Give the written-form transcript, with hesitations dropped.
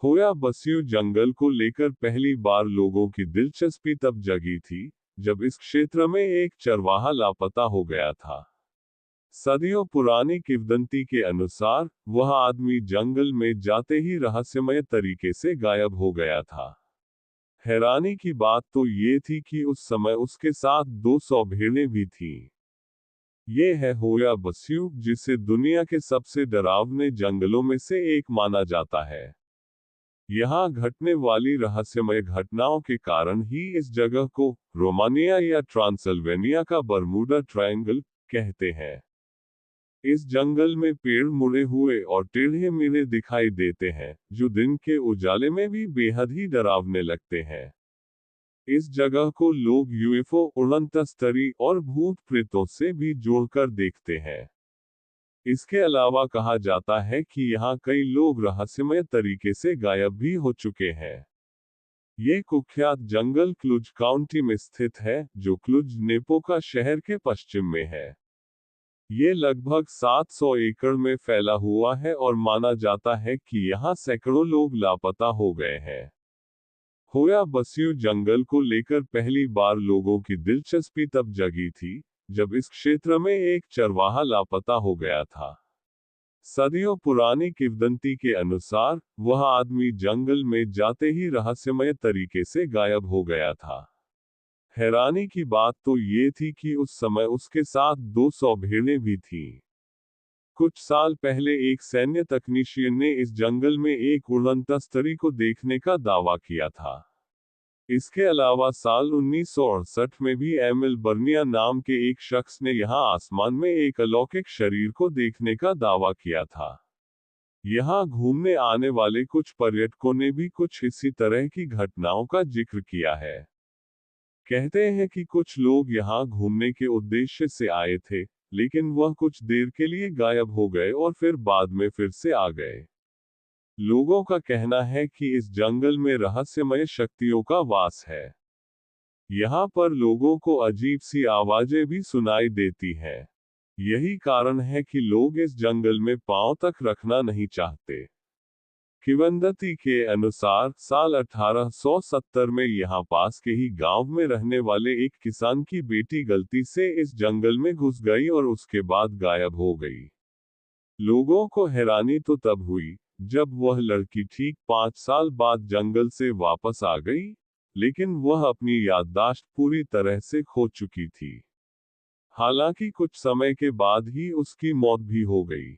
होया बस्यू जंगल को लेकर पहली बार लोगों की दिलचस्पी तब जगी थी, जब इस क्षेत्र में एक चरवाहा लापता हो गया था। सदियों पुरानी किंवदंती के अनुसार, वह आदमी जंगल में जाते ही रहस्यमय तरीके से गायब हो गया था। हैरानी की बात तो ये थी कि उस समय उसके साथ 200 भेड़ें भी थीं। ये है होया बस्यू, जिसे दुनिया के सबसे डरावने जंगलों में से एक माना जाता है। यहाँ घटने वाली रहस्यमय घटनाओं के कारण ही इस जगह को रोमानिया या ट्रांसल्वेनिया का बरमूडा ट्रायंगल कहते हैं। इस जंगल में पेड़ मुड़े हुए और टेढ़े मेढ़े दिखाई देते हैं, जो दिन के उजाले में भी बेहद ही डरावने लगते हैं। इस जगह को लोग यूएफओ, उड़न तस्तरी और भूत प्रेतों से भी जोड़कर देखते हैं। इसके अलावा कहा जाता है कि यहाँ कई लोग रहस्यमय तरीके से गायब भी हो चुके हैं। ये कुख्यात जंगल क्लुज काउंटी में स्थित है, जो क्लुज नेपोका शहर के पश्चिम में है। ये लगभग 700 एकड़ में फैला हुआ है और माना जाता है कि यहाँ सैकड़ों लोग लापता हो गए हैं। होया बस्यू जंगल को लेकर पहली बार लोगों की दिलचस्पी तब जगी थी, जब इस क्षेत्र में एक चरवाहा लापता हो गया था। सदियों पुरानी किंवदंती के अनुसार, वह आदमी जंगल में जाते ही रहस्यमय तरीके से गायब हो गया था। हैरानी की बात तो ये थी कि उस समय उसके साथ 200 भेड़ें भी थीं। कुछ साल पहले एक सैन्य तकनीशियन ने इस जंगल में एक उड़न तस्तरी को देखने का दावा किया था। इसके अलावा साल 1968 में भी एमिल बर्निया नाम के एक शख्स ने यहाँ आसमान में एक अलौकिक शरीर को देखने का दावा किया था। यहाँ घूमने आने वाले कुछ पर्यटकों ने भी कुछ इसी तरह की घटनाओं का जिक्र किया है। कहते हैं कि कुछ लोग यहाँ घूमने के उद्देश्य से आए थे, लेकिन वह कुछ देर के लिए गायब हो गए और फिर बाद में फिर से आ गए। लोगों का कहना है कि इस जंगल में रहस्यमय शक्तियों का वास है। यहाँ पर लोगों को अजीब सी आवाजें भी सुनाई देती हैं। यही कारण है कि लोग इस जंगल में पांव तक रखना नहीं चाहते। किंवदंती के अनुसार साल 1870 में यहाँ पास के ही गांव में रहने वाले एक किसान की बेटी गलती से इस जंगल में घुस गई और उसके बाद गायब हो गई। लोगों को हैरानी तो तब हुई, जब वह लड़की ठीक 5 साल बाद जंगल से वापस आ गई, लेकिन वह अपनी याददाश्त पूरी तरह से खो चुकी थी। हालांकि कुछ समय के बाद ही उसकी मौत भी हो गई।